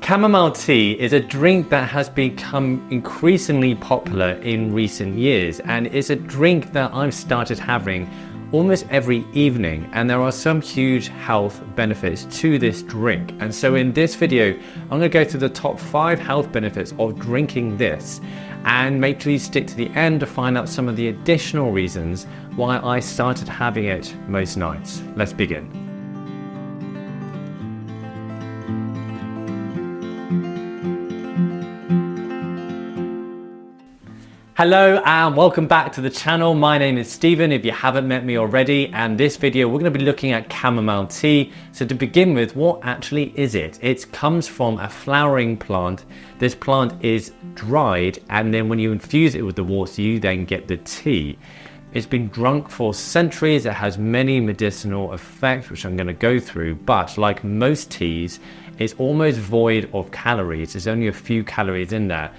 Chamomile tea is a drink that has become increasingly popular in recent years, and it's a drink that I've started having almost every evening, and there are some huge health benefits to this drink. And so in this video, I'm going to go through the top 5 health benefits of drinking this, and make sure you stick to the end to find out some of the additional reasons why I started having it most nights. Let's begin. Hello and welcome back to the channel. My name is Steven, if you haven't met me already, and this video we're going to be looking at chamomile tea. So to begin with, what actually is it? It comes from a flowering plant. This plant is dried, and then when you infuse it with the water, you then get the tea. It's been drunk for centuries. It has many medicinal effects, which I'm going to go through, but like most teas, it's almost void of calories. There's only a few calories in there,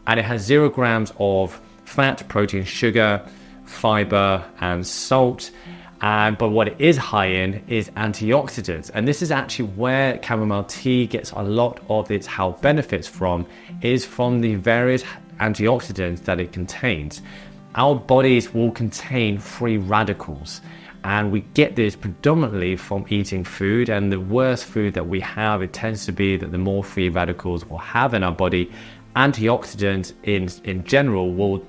and it has 0 grams of fat, protein, sugar, fiber, and salt. But what it is high in is antioxidants. And this is actually where chamomile tea gets a lot of its health benefits from, is from the various antioxidants that it contains. Our bodies will contain free radicals, and we get this predominantly from eating food. And the worse food that we have, it tends to be that the more free radicals we'll have in our body. Antioxidants in general will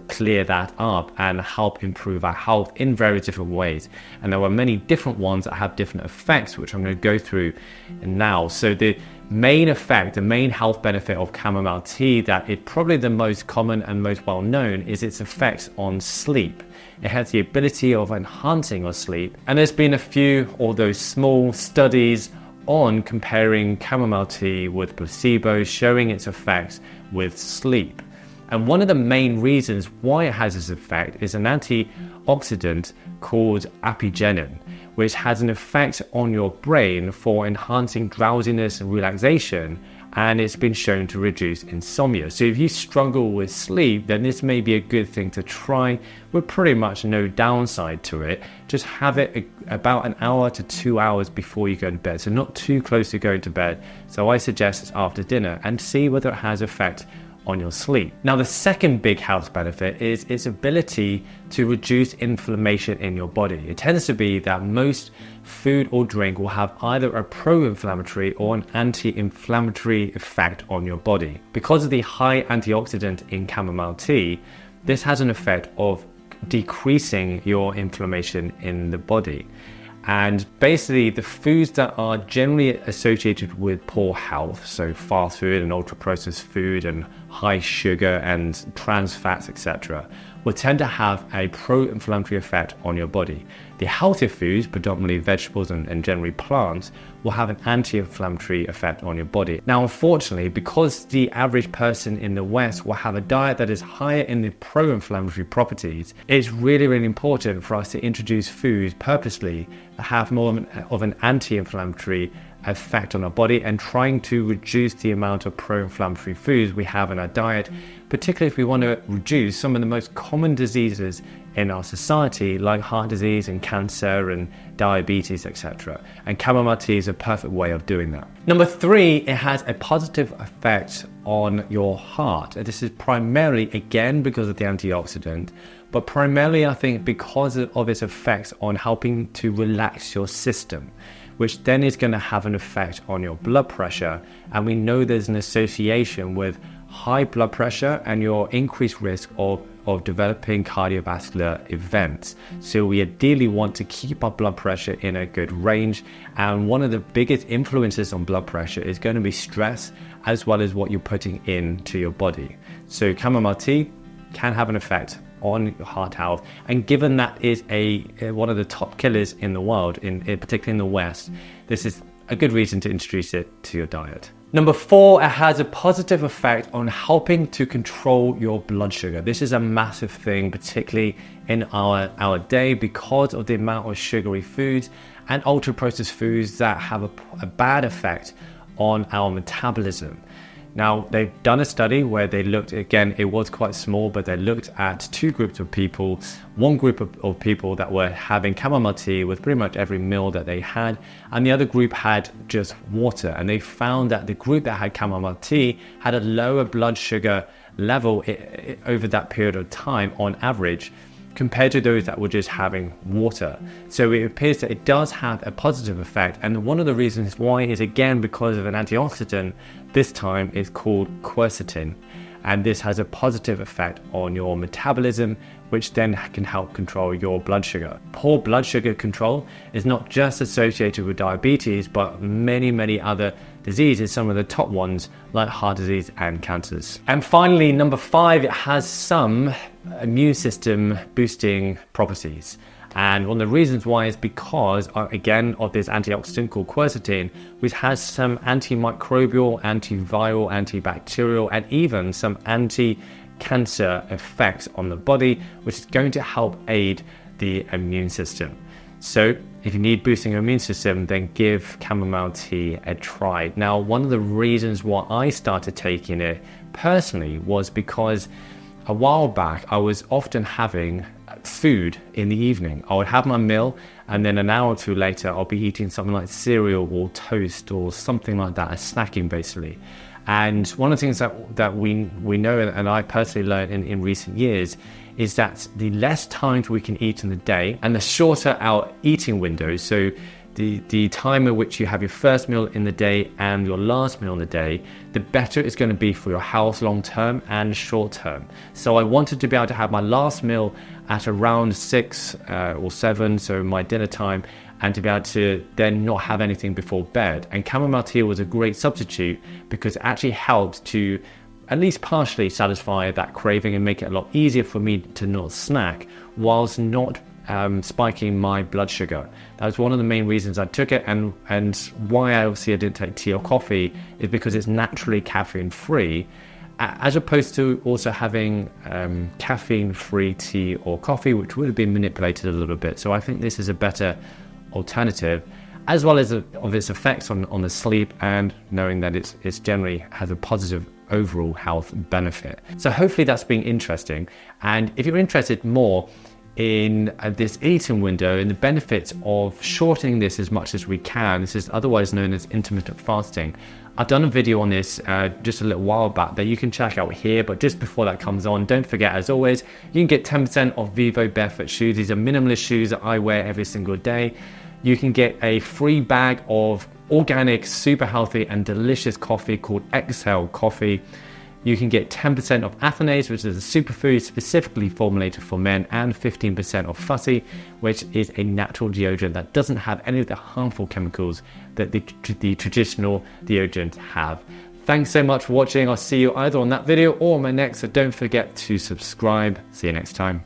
clear that up and help improve our health in various different ways. And there are many different ones that have different effects, which I'm going to go through now. So the main effect, the main health benefit of chamomile tea, that is probably the most common and most well known, is its effects on sleep. It has the ability of enhancing our sleep. And there's been a few, although small, studies on comparing chamomile tea with placebo, showing its effects with sleep. And one of the main reasons why it has this effect is an antioxidant called apigenin, which has an effect on your brain for enhancing drowsiness and relaxation, and it's been shown to reduce insomnia. So if you struggle with sleep, then this may be a good thing to try, with pretty much no downside to it. Just have it about an hour to 2 hours before you go to bed, so not too close to going to bed. So I suggest it's after dinner, and see whether it has effect on your sleep. Now, the second big health benefit is its ability to reduce inflammation in your body. It tends to be that most food or drink will have either a pro-inflammatory or an anti-inflammatory effect on your body. Because of the high antioxidant in chamomile tea, this has an effect of decreasing your inflammation in the body. And basically, the foods that are generally associated with poor health, so fast food and ultra-processed food and high sugar and trans fats, etc., will tend to have a pro-inflammatory effect on your body. The healthier foods, predominantly vegetables and generally plants, will have an anti-inflammatory effect on your body. Now, unfortunately, because the average person in the West will have a diet that is higher in the pro-inflammatory properties, it's really, really important for us to introduce foods purposely that have more of an anti-inflammatory effect on our body, and trying to reduce the amount of pro-inflammatory foods we have in our diet, particularly if we want to reduce some of the most common diseases in our society, like heart disease and cancer and diabetes, etc. And chamomile tea is a perfect way of doing that. Number 3, it has a positive effect on your heart. And this is primarily, again, because of the antioxidant, but primarily, I think, because of its effects on helping to relax your system, which then is going to have an effect on your blood pressure. And we know there's an association with high blood pressure and your increased risk of developing cardiovascular events. So we ideally want to keep our blood pressure in a good range. And one of the biggest influences on blood pressure is going to be stress, as well as what you're putting into your body. So chamomile tea can have an effect on your heart health, and given that is one of the top killers in the world, particularly in the West, this is a good reason to introduce it to your diet. Number 4, it has a positive effect on helping to control your blood sugar. This is a massive thing, particularly in our day, because of the amount of sugary foods and ultra processed foods that have a bad effect on our metabolism. Now, they've done a study where they looked, again, it was quite small, but they looked at two groups of people. One group of people that were having chamomile tea with pretty much every meal that they had, and the other group had just water. And they found that the group that had chamomile tea had a lower blood sugar level over that period of time on average, compared to those that were just having water. So it appears that it does have a positive effect, and one of the reasons why is, again, because of an antioxidant. This time is called quercetin, and this has a positive effect on your metabolism, which then can help control your blood sugar. Poor blood sugar control is not just associated with diabetes, but many other diseases, some of the top ones like heart disease and cancers. And finally, number 5, it has some immune system boosting properties. And one of the reasons why is because, again, of this antioxidant called quercetin, which has some antimicrobial, antiviral, antibacterial, and even some anti-cancer effects on the body, which is going to help aid the immune system. So if you need boosting your immune system, then give chamomile tea a try. Now, one of the reasons why I started taking it personally was because a while back I was often having food in the evening. I would have my meal, and then an hour or two later I'll be eating something like cereal or toast or something like that, a snacking basically. And one of the things that we know, and I personally learned in recent years, is that the less times we can eat in the day and the shorter our eating windows, so the time at which you have your first meal in the day and your last meal in the day, the better it's going to be for your health long term and short term. So I wanted to be able to have my last meal at around 6 or 7, so my dinner time, and to be able to then not have anything before bed. And chamomile tea was a great substitute because it actually helps to at least partially satisfy that craving and make it a lot easier for me to not snack whilst not spiking my blood sugar. That was one of the main reasons I took it, and why I didn't take tea or coffee is because it's naturally caffeine free, as opposed to also having caffeine free tea or coffee, which would have been manipulated a little bit. So I think this is a better alternative, as well as of its effects on the sleep, and knowing that it's generally has a positive overall health benefit. So hopefully that's been interesting. And if you're interested more in this eating window and the benefits of shortening this as much as we can, this is otherwise known as intermittent fasting. I've done a video on this just a little while back that you can check out here, but just before that comes on, don't forget, as always, you can get 10% off Vivo barefoot shoes. These are minimalist shoes that I wear every single day. You can get a free bag of organic, super healthy and delicious coffee called Exhale Coffee. You can get 10% off Athanase, which is a superfood specifically formulated for men, and 15% off Fussy, which is a natural deodorant that doesn't have any of the harmful chemicals that the traditional deodorants have. Thanks so much for watching. I'll see you either on that video or my next, so don't forget to subscribe. See you next time.